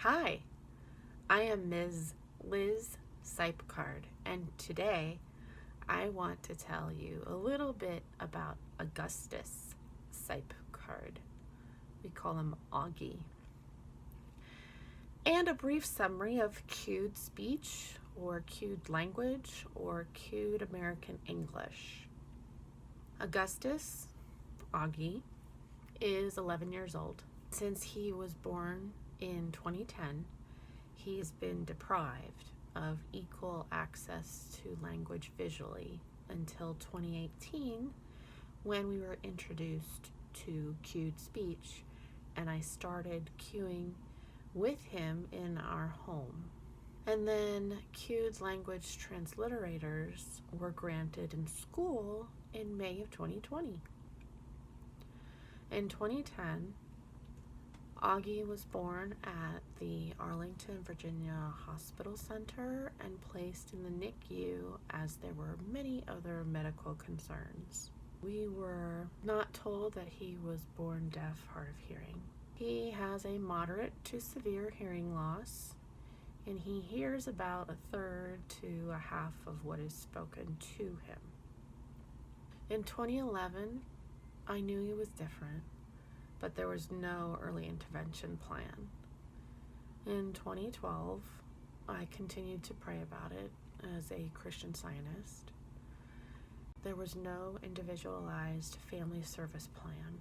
Hi, I am Ms. Liz Sipe-Card, and today I want to tell you a little bit about Augustus Sipe-Card. We call him Auggie. And a brief summary of cued speech, or cued language, or cued American English. Augustus, Auggie, is 11 years old. Since he was born in 2010, he's been deprived of equal access to language visually until 2018, when we were introduced to cued speech and I started cueing with him in our home. And then Cued Language Transliterators were granted in school in May of 2020. In 2010, Auggie was born at the Arlington Virginia Hospital Center and placed in the NICU as there were many other medical concerns. We were not told that he was born deaf, hard of hearing. He has a moderate to severe hearing loss, and he hears about a third to a half of what is spoken to him. In 2011, I knew he was different, but there was no early intervention plan. In 2012, I continued to pray about it as a Christian Zionist. There was no individualized family service plan.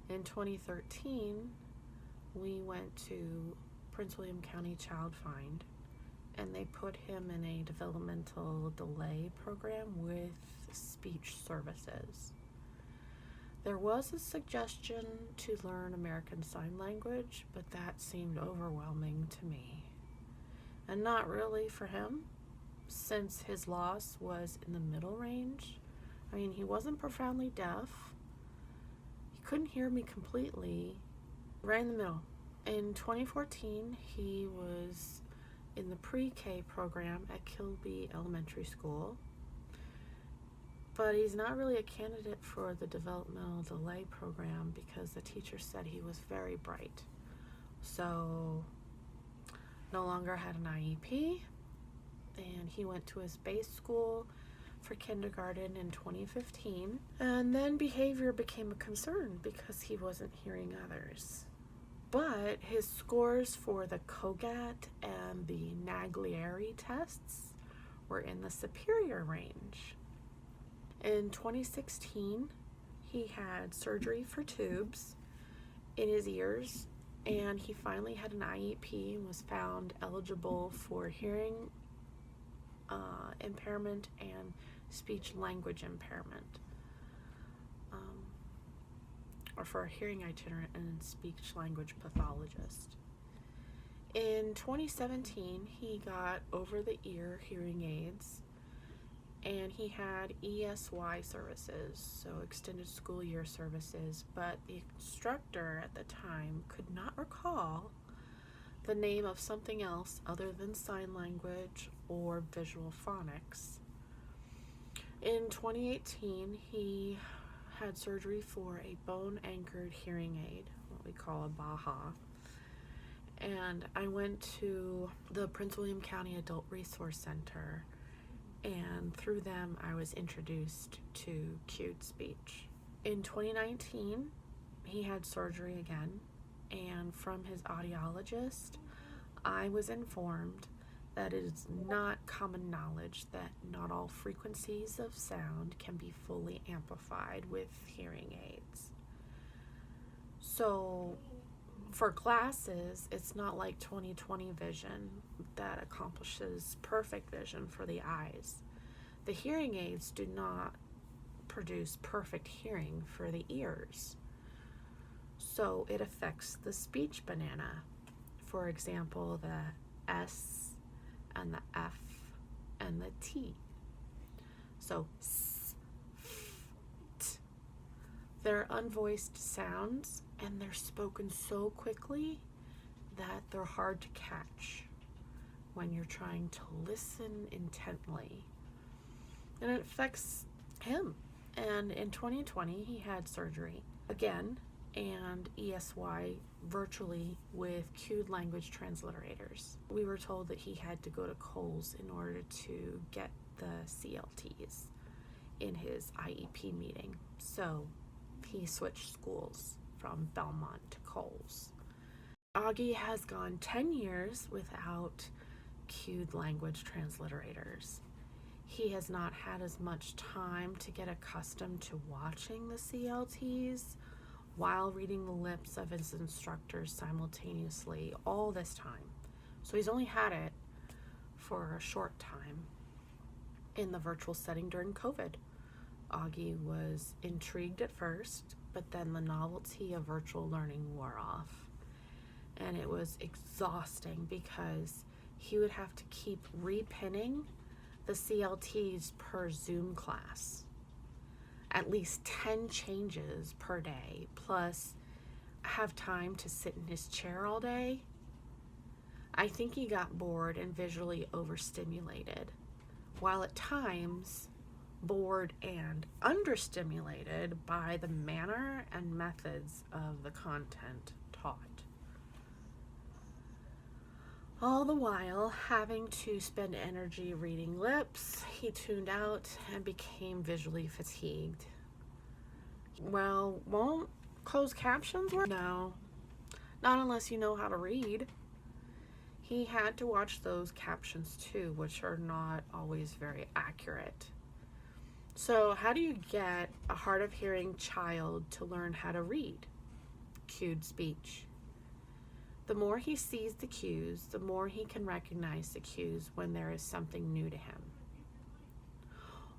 In 2013, we went to Prince William County Child Find, and they put him in a developmental delay program with speech services. There was a suggestion to learn American Sign Language, but that seemed overwhelming to me. And not really for him, since his loss was in the middle range. I mean, he wasn't profoundly deaf. He couldn't hear me completely, right in the middle. In 2014, he was in the pre-K program at Kilby Elementary School. But he's not really a candidate for the developmental delay program because the teacher said he was very bright. So no longer had an IEP, and he went to his base school for kindergarten in 2015. And then behavior became a concern because he wasn't hearing others. But his scores for the COGAT and the Naglieri tests were in the superior range. In 2016, he had surgery for tubes in his ears, and he finally had an IEP and was found eligible for hearing impairment and speech language impairment, or for a hearing itinerant and speech language pathologist. In 2017, he got over-the-ear hearing aids, and he had ESY services, so extended school year services, but the instructor at the time could not recall the name of something else other than sign language or visual phonics. In 2018, he had surgery for a bone-anchored hearing aid, what we call a BAHA, and I went to the Prince William County Adult Resource Center, and through them I was introduced to cued speech. In 2019, he had surgery again, and from his audiologist, I was informed that it is not common knowledge that not all frequencies of sound can be fully amplified with hearing aids. So for glasses, it's not like 20/20 vision that accomplishes perfect vision for the eyes. The hearing aids do not produce perfect hearing for the ears. So it affects the speech banana. For example, the S and the F and the T. So S, F, T. They're unvoiced sounds, and they're spoken so quickly that they're hard to catch when you're trying to listen intently. And it affects him. And in 2020, he had surgery again and ESY virtually with Cued Language Transliterators. We were told that he had to go to Kohl's in order to get the CLTs in his IEP meeting. So he switched schools from Belmont to Kohl's. Auggie has gone 10 years without Cued Language Transliterators. He has not had as much time to get accustomed to watching the CLTs while reading the lips of his instructors simultaneously all this time. So he's only had it for a short time in the virtual setting during COVID. Auggie was intrigued at first, but then the novelty of virtual learning wore off. And it was exhausting because he would have to keep repinning the CLTs per Zoom class. At least 10 changes per day, plus have time to sit in his chair all day. I think he got bored and visually overstimulated, while at times bored and understimulated by the manner and methods of the content taught. All the while having to spend energy reading lips, he tuned out and became visually fatigued. Well, won't closed captions work? No, not unless you know how to read. He had to watch those captions too, which are not always very accurate. So how do you get a hard of hearing child to learn how to read? Cued speech. The more he sees the cues, the more he can recognize the cues when there is something new to him,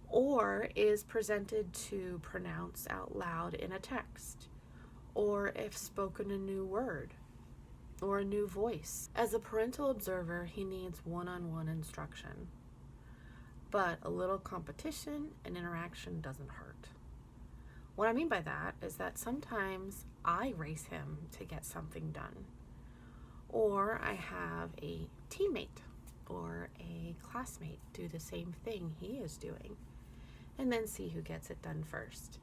or is presented to pronounce out loud in a text, or if spoken a new word or a new voice. As a parental observer, he needs one-on-one instruction, but a little competition and interaction doesn't hurt. What I mean by that is that sometimes I race him to get something done, or I have a teammate or a classmate do the same thing he is doing, and then see who gets it done first.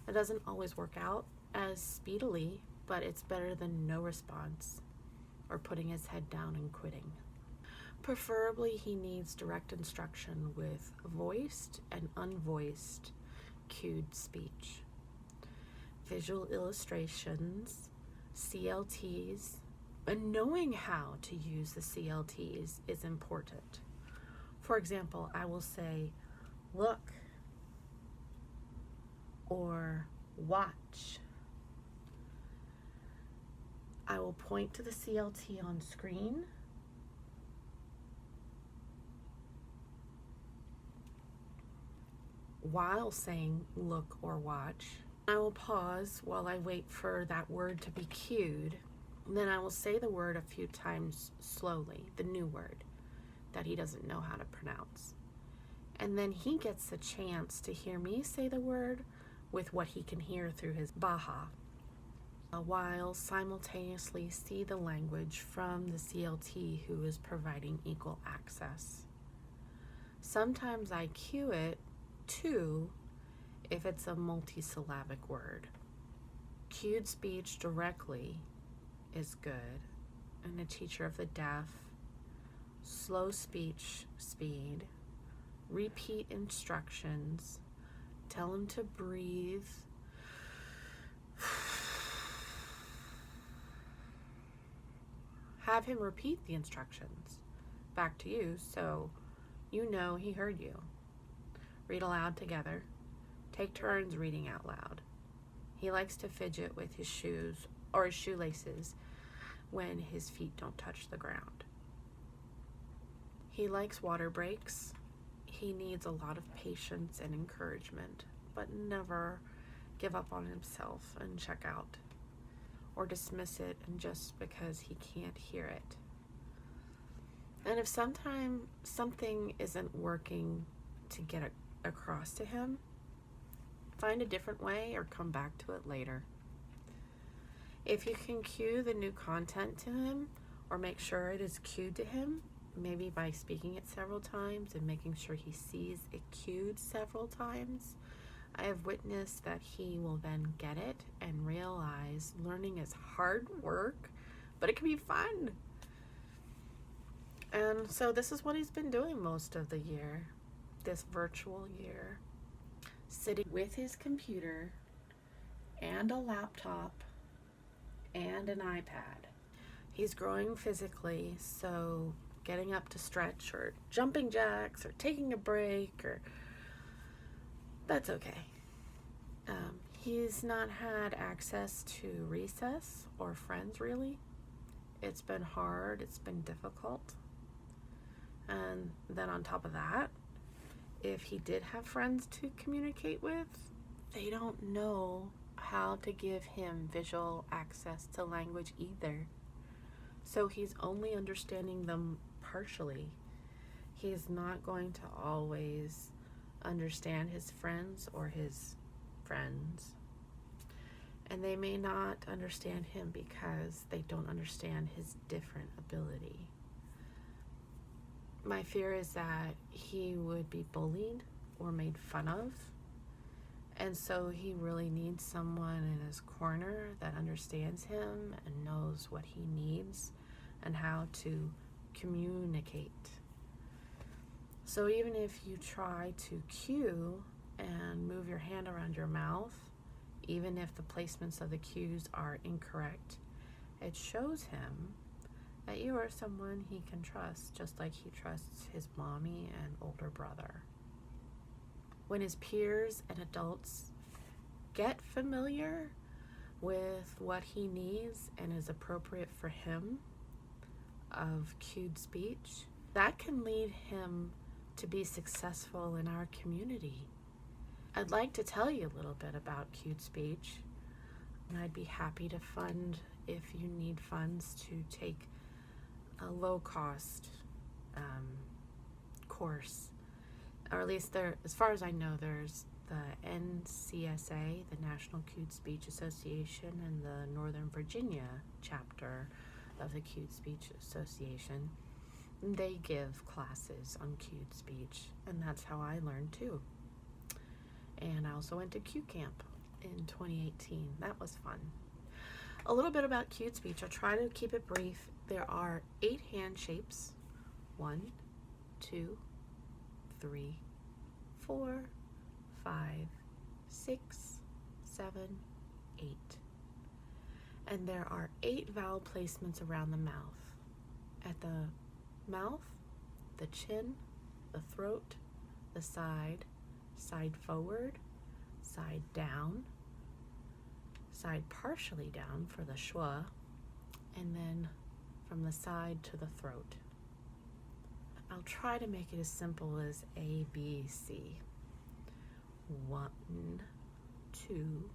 It doesn't always work out as speedily, but it's better than no response or putting his head down and quitting. Preferably, he needs direct instruction with voiced and unvoiced cued speech, visual illustrations, CLTs, and knowing how to use the CLTs is important. For example, I will say, look, or watch. I will point to the CLT on screen, while saying look or watch. I will pause while I wait for that word to be cued. Then I will say the word a few times slowly, the new word that he doesn't know how to pronounce. And then he gets the chance to hear me say the word with what he can hear through his Baha, while simultaneously see the language from the CLT who is providing equal access. Sometimes I cue it too if it's a multisyllabic word. Cued speech directly is good, and a teacher of the deaf, slow speech speed, repeat instructions, tell him to breathe, have him repeat the instructions back to you so you know he heard you. Read aloud together. Take turns reading out loud. He likes to fidget with his shoes or his shoelaces when his feet don't touch the ground. He likes water breaks. He needs a lot of patience and encouragement, but never give up on himself and check out or dismiss it and just because he can't hear it. And if sometimes something isn't working to get across to him, find a different way or come back to it later. If you can cue the new content to him or make sure it is cued to him, maybe by speaking it several times and making sure he sees it cued several times, I have witnessed that he will then get it and realize learning is hard work, but it can be fun. And so this is what he's been doing most of the year, this virtual year, sitting with his computer and a laptop and an iPad. He's growing physically, so getting up to stretch or jumping jacks or taking a break, or that's okay. He's not had access to recess or friends really. It's been hard, it's been difficult. And then on top of that, if he did have friends to communicate with, they don't know how to give him visual access to language either. So he's only understanding them partially. He's not going to always understand his friends or his friends. And they may not understand him because they don't understand his different ability. My fear is that he would be bullied or made fun of. And so he really needs someone in his corner that understands him and knows what he needs and how to communicate. So even if you try to cue and move your hand around your mouth, even if the placements of the cues are incorrect, it shows him that you are someone he can trust, just like he trusts his mommy and older brother. When his peers and adults get familiar with what he needs and is appropriate for him of cued speech, that can lead him to be successful in our community. I'd like to tell you a little bit about cued speech, and I'd be happy to fund if you need funds to take a low-cost course, or at least there, as far as I know, there's the NCSA, the National Cued Speech Association, and the Northern Virginia chapter of the Cued Speech Association. They give classes on cued speech, and that's how I learned too. And I also went to Q Camp in 2018. That was fun. A little bit about cued speech. I'll try to keep it brief. There are 8 hand shapes. 1, 2, 3, 4, 5, 6, 7, 8. And there are 8 vowel placements around the mouth. At the mouth, the chin, the throat, the side forward, side down, side partially down for the schwa, and then from the side to the throat. I'll try to make it as simple as A, B, C. 1, 2,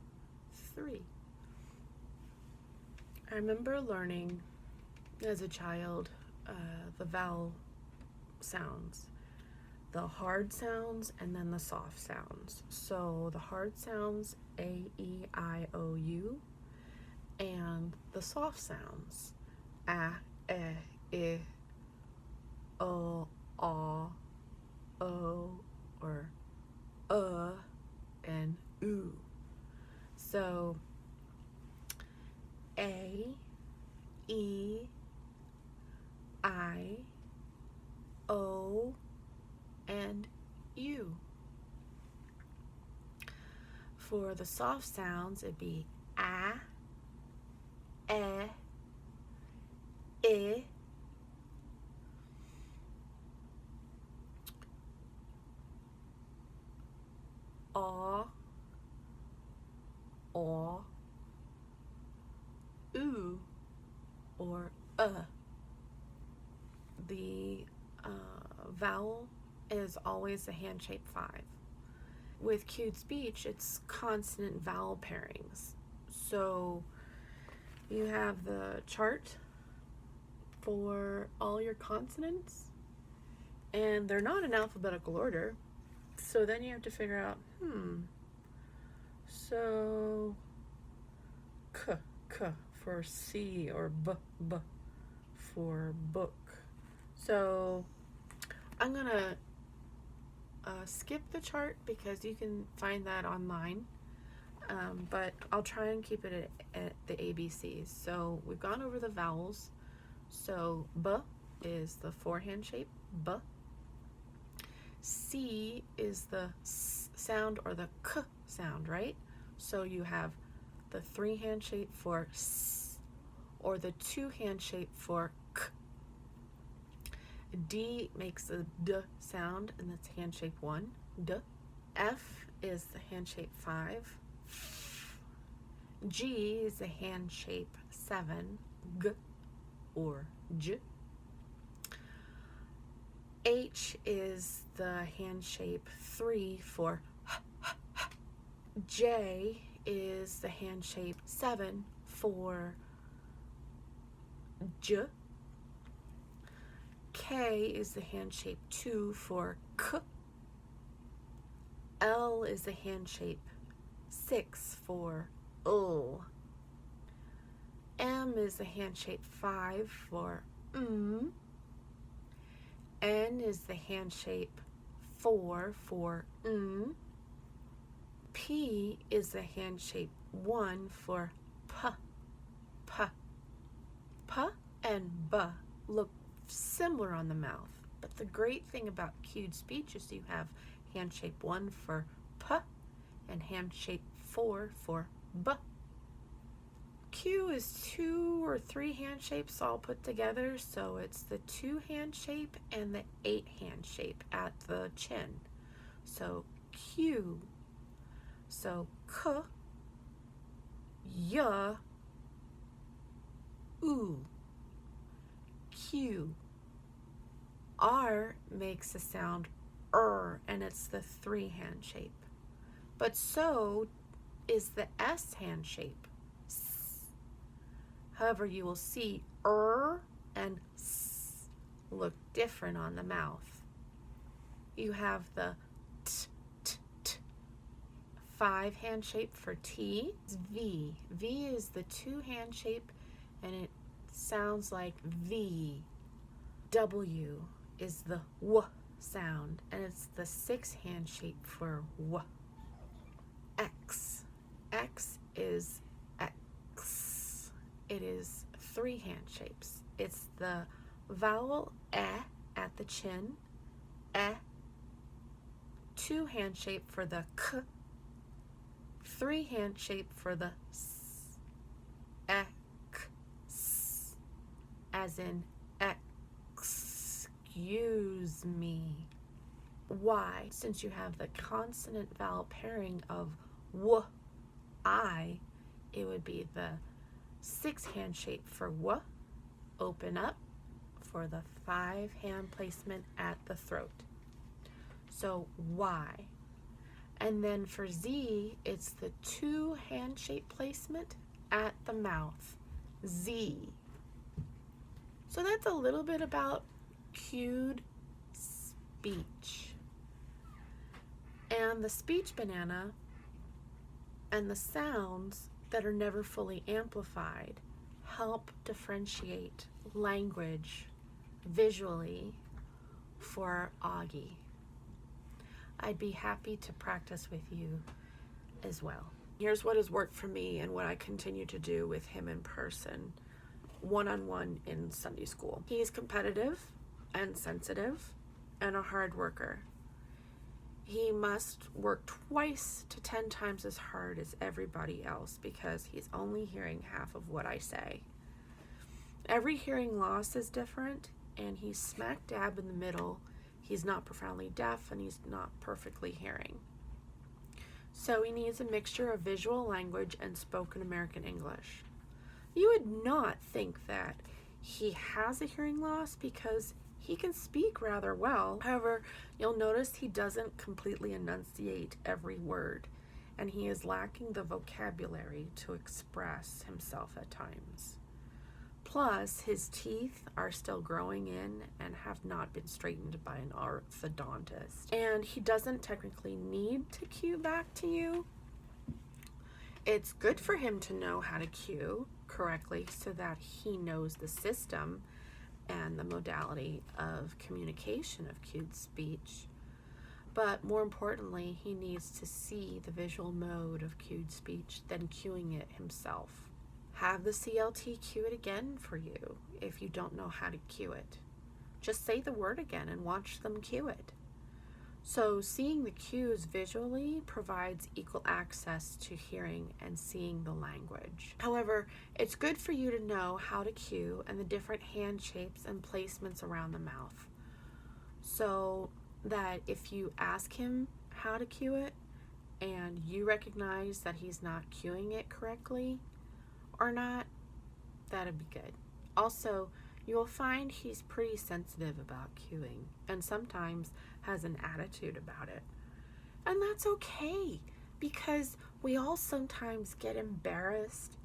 3. I remember learning as a child the vowel sounds, the hard sounds, and then the soft sounds. So the hard sounds, A, E, I, O, U, and the soft sounds, A, E, I, O, O, or and U. So A, E, I, O, and U. For the soft sounds, it'd be A, I, O, U, or The vowel is always a hand shape 5. With cued speech, it's consonant vowel pairings. So you have the chart for all your consonants, and they're not in alphabetical order. So then you have to figure out, so k for C, or b for book. So I'm gonna skip the chart because you can find that online. But I'll try and keep it at the ABCs. So we've gone over the vowels. So B is the forehand shape, B. C is the S sound or the K sound, right? So you have the 3-hand shape for S or the 2-hand shape for K. D makes a D sound, and that's hand shape 1, D. F is the hand shape 5. G is the hand shape 7, G or J. H is the hand shape 3 for H. J is the hand shape 7 for J. K is the hand shape 2 for K. L is the hand shape 6 for L. M is the hand shape 5 for M. N is the hand shape 4 for N. P is the hand shape 1 for P. P. P and B look similar on the mouth, but the great thing about cued speech is you have hand shape 1 for P and hand shape 4 for B. Q is 2 or 3 hand shapes all put together, so it's the 2-hand shape and the 8-hand shape at the chin. So Q. So K, Y, U. Q. R makes the sound and it's the 3-hand shape. But so is the S hand shape. However, you will see and S look different on the mouth. You have the t 5-hand shape for T. It's V. V is the 2-hand shape and it sounds like V. W is the W sound and it's the 6-hand shape for W. X. X is X. It is 3-hand shapes. It's the vowel E at the chin, E, 2-hand shape for the K, 3-hand shape for the S, X, as in excuse me. Y, since you have the consonant vowel pairing of W, I, it would be the 6-hand shape for W, open up, for the 5-hand placement at the throat. So Y. And then for Z, it's the 2-hand shape placement at the mouth, Z. So that's a little bit about cued speech. And the speech banana and the sounds that are never fully amplified help differentiate language visually for Auggie. I'd be happy to practice with you as well. Here's what has worked for me and what I continue to do with him in person, one-on-one in Sunday school. He's competitive and sensitive and a hard worker. He must work twice to 10 times as hard as everybody else because he's only hearing half of what I say. Every hearing loss is different, and he's smack dab in the middle. He's not profoundly deaf, and he's not perfectly hearing. So he needs a mixture of visual language and spoken American English. You would not think that he has a hearing loss because he can speak rather well. However, you'll notice he doesn't completely enunciate every word, and he is lacking the vocabulary to express himself at times. Plus, his teeth are still growing in and have not been straightened by an orthodontist. And he doesn't technically need to cue back to you. It's good for him to know how to cue correctly so that he knows the system and the modality of communication of cued speech. But more importantly, he needs to see the visual mode of cued speech, then cueing it himself. Have the CLT cue it again for you if you don't know how to cue it. Just say the word again and watch them cue it. So seeing the cues visually provides equal access to hearing and seeing the language. However, it's good for you to know how to cue and the different hand shapes and placements around the mouth, so that if you ask him how to cue it and you recognize that he's not cueing it correctly or not, that'd be good. Also, you'll find he's pretty sensitive about cueing and sometimes has an attitude about it. And that's okay, because we all sometimes get embarrassed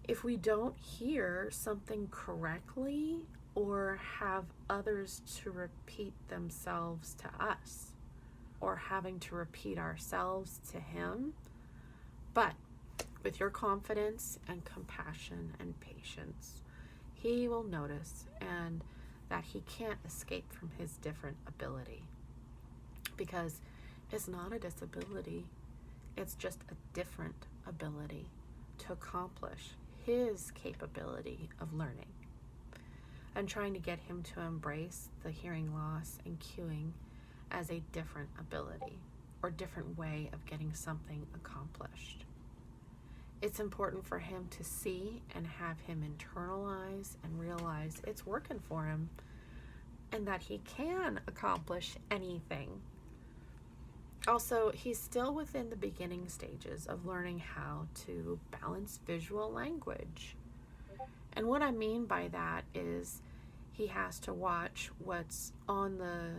if we don't hear something correctly or have others to repeat themselves to us, or having to repeat ourselves to him. But with your confidence and compassion and patience, he will notice and that he can't escape from his different ability, because it's not a disability, it's just a different ability to accomplish his capability of learning. And trying to get him to embrace the hearing loss and cueing as a different ability or different way of getting something accomplished. It's important for him to see and have him internalize and realize it's working for him and that he can accomplish anything. Also, he's still within the beginning stages of learning how to balance visual language. And what I mean by that is he has to watch what's on the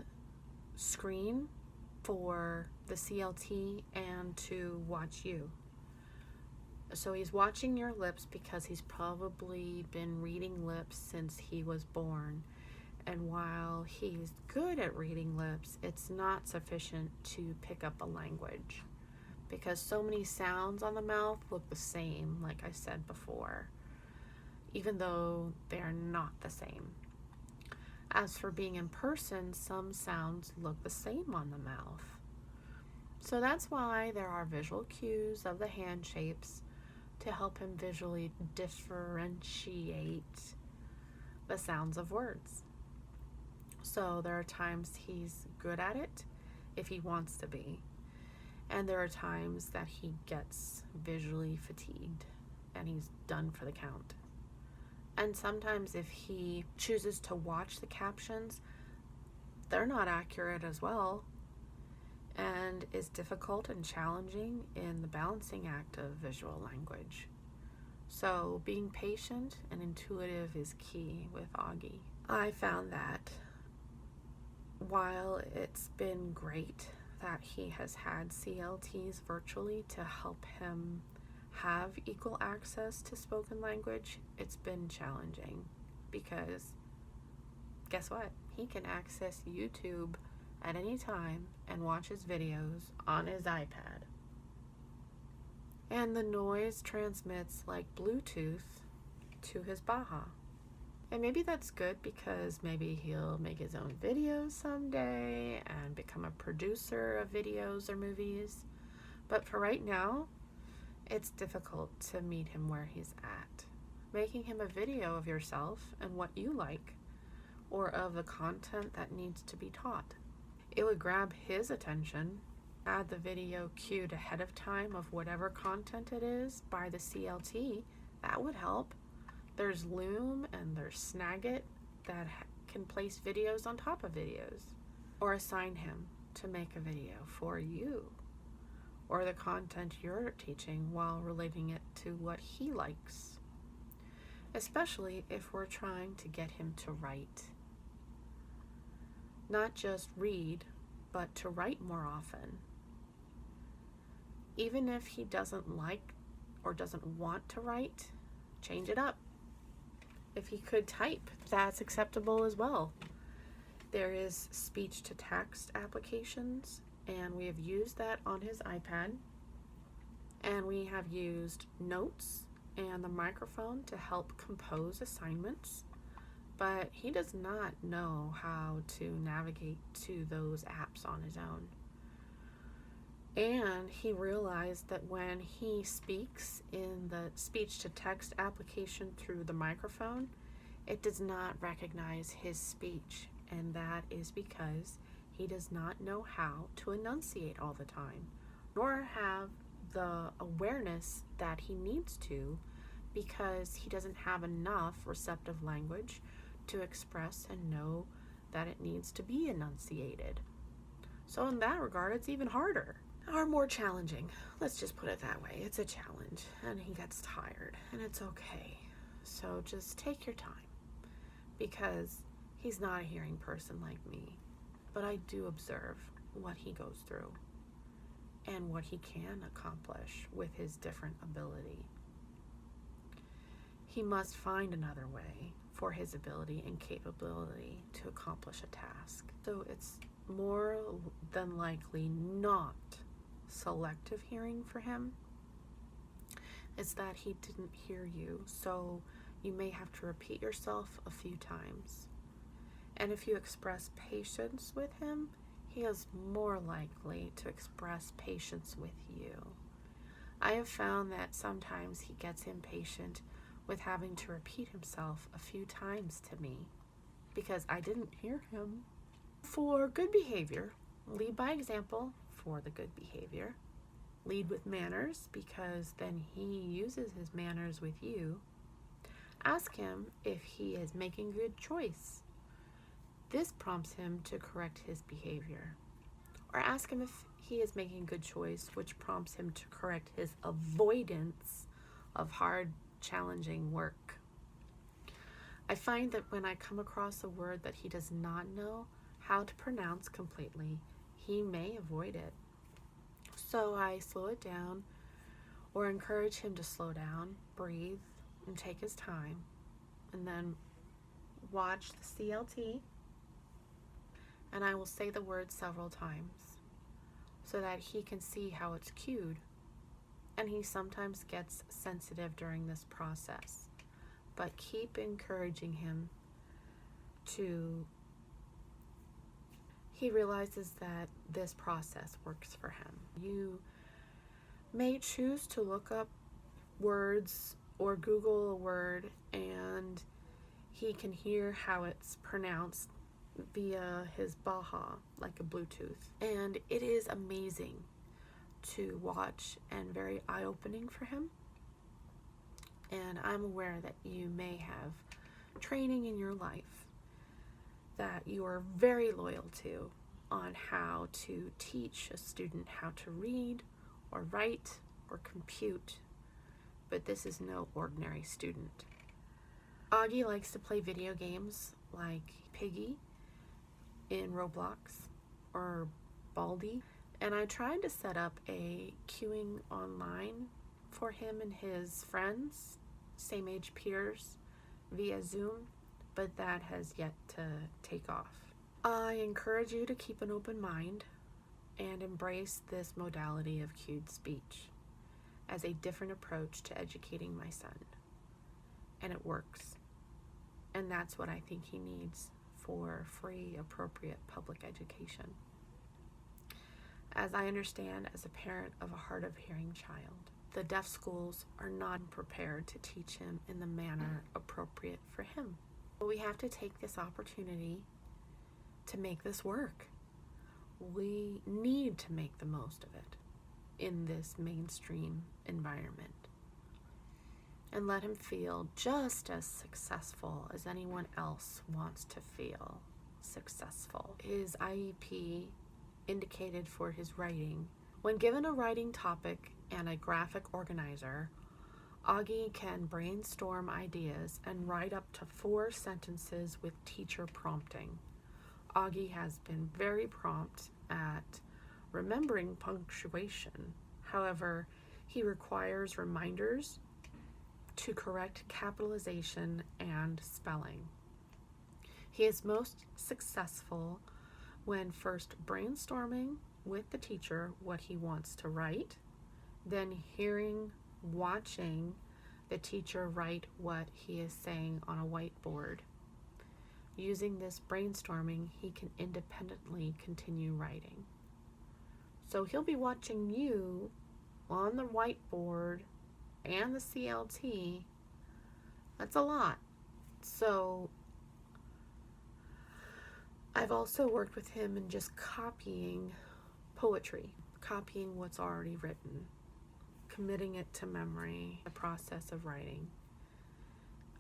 screen for the CLT and to watch you. So he's watching your lips because he's probably been reading lips since he was born. And while he's good at reading lips, it's not sufficient to pick up a language, because so many sounds on the mouth look the same, like I said before, even though they're not the same. As for being in person, some sounds look the same on the mouth. So that's why there are visual cues of the hand shapes to help him visually differentiate the sounds of words. So there are times he's good at it if he wants to be, and there are times that he gets visually fatigued and he's done for the count. And sometimes if he chooses to watch the captions, they're not accurate as well, and is difficult and challenging in the balancing act of visual language. So being patient and intuitive is key with Auggie. I found that while it's been great that he has had CLTs virtually to help him have equal access to spoken language, it's been challenging, because guess what? He can access YouTube at any time and watch his videos on his iPad. And the noise transmits like Bluetooth to his Baja. And maybe that's good, because maybe he'll make his own videos someday and become a producer of videos or movies. But for right now, it's difficult to meet him where he's at. Making him a video of yourself and what you like, or of the content that needs to be taught. It would grab his attention. Add the video cued ahead of time of whatever content it is by the CLT. That would help. There's Loom and there's Snagit that can place videos on top of videos, or assign him to make a video for you, or the content you're teaching while relating it to what he likes, especially if we're trying to get him to write. Not just read, but to write more often. Even if he doesn't like or doesn't want to write, change it up. If he could type, that's acceptable as well. There is speech to text applications, and we have used that on his iPad. And we have used notes and the microphone to help compose assignments, but he does not know how to navigate to those apps on his own. And he realized that when he speaks in the speech-to-text application through the microphone, it does not recognize his speech, and that is because he does not know how to enunciate all the time, nor have the awareness that he needs to, because he doesn't have enough receptive language to express and know that it needs to be enunciated. So in that regard, it's even harder, or more challenging. Let's just put it that way. It's a challenge, and he gets tired, and it's okay. So just take your time, because he's not a hearing person like me, but I do observe what he goes through and what he can accomplish with his different ability. He must find another way for his ability and capability to accomplish a task. So it's more than likely not selective hearing for him. It's that he didn't hear you, so you may have to repeat yourself a few times. And if you express patience with him, he is more likely to express patience with you. I have found that sometimes he gets impatient with having to repeat himself a few times to me because I didn't hear him. For good behavior, lead by example for the good behavior. Lead with manners, because then he uses his manners with you. Ask him if he is making a good choice. This prompts him to correct his behavior. Or ask him if he is making a good choice, which prompts him to correct his avoidance of hard, challenging work. I find that when I come across a word that he does not know how to pronounce completely, he may avoid it. So I slow it down or encourage him to slow down, breathe, and take his time, and then watch the CLT, and I will say the word several times so that he can see how it's cued. And he sometimes gets sensitive during this process, but keep encouraging him to. He realizes that this process works for him. You may choose to look up words or Google a word, and he can hear how it's pronounced via his Baha, like a Bluetooth. And it is amazing to watch and very eye-opening for him. And I'm aware that you may have training in your life that you are very loyal to on how to teach a student how to read or write or compute, but this is no ordinary student. Auggie likes to play video games like Piggy in Roblox or Baldi, and I tried to set up a cueing online for him and his friends, same age peers, via Zoom, but that has yet to take off. I encourage you to keep an open mind and embrace this modality of cued speech as a different approach to educating my son. And it works. And that's what I think he needs for free, appropriate public education. As I understand, as a parent of a hard of hearing child, the deaf schools are not prepared to teach him in the manner appropriate for him. But we have to take this opportunity to make this work. We need to make the most of it in this mainstream environment and let him feel just as successful as anyone else wants to feel successful. His IEP indicated for his writing. When given a writing topic and a graphic organizer, Auggie can brainstorm ideas and write up to 4 sentences with teacher prompting. Auggie has been very prompt at remembering punctuation. However, he requires reminders to correct capitalization and spelling. He is most successful when first brainstorming with the teacher what he wants to write, then watching the teacher write what he is saying on a whiteboard. Using this brainstorming, he can independently continue writing. So he'll be watching you on the whiteboard and the CLT. That's a lot. So I've also worked with him in just copying poetry, copying what's already written, committing it to memory, the process of writing.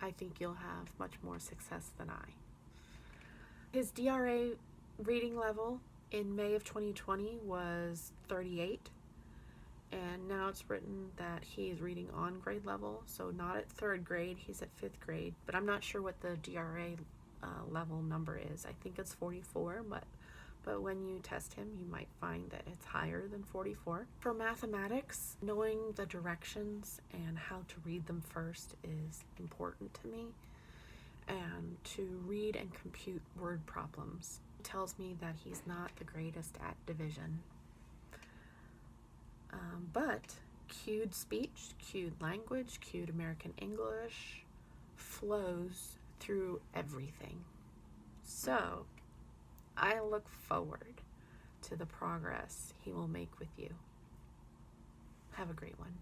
I think you'll have much more success than I. His DRA reading level in May of 2020 was 38, and now it's written that he is reading on grade level, so not at 3rd grade, he's at 5th grade, but I'm not sure what the DRA level number is. I think it's 44, but when you test him, you might find that it's higher than 44. For mathematics, knowing the directions and how to read them first is important to me, and to read and compute word problems tells me that he's not the greatest at division. But cued speech, cued language, cued American English flows through everything. So I look forward to the progress he will make with you. Have a great one.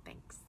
Thanks.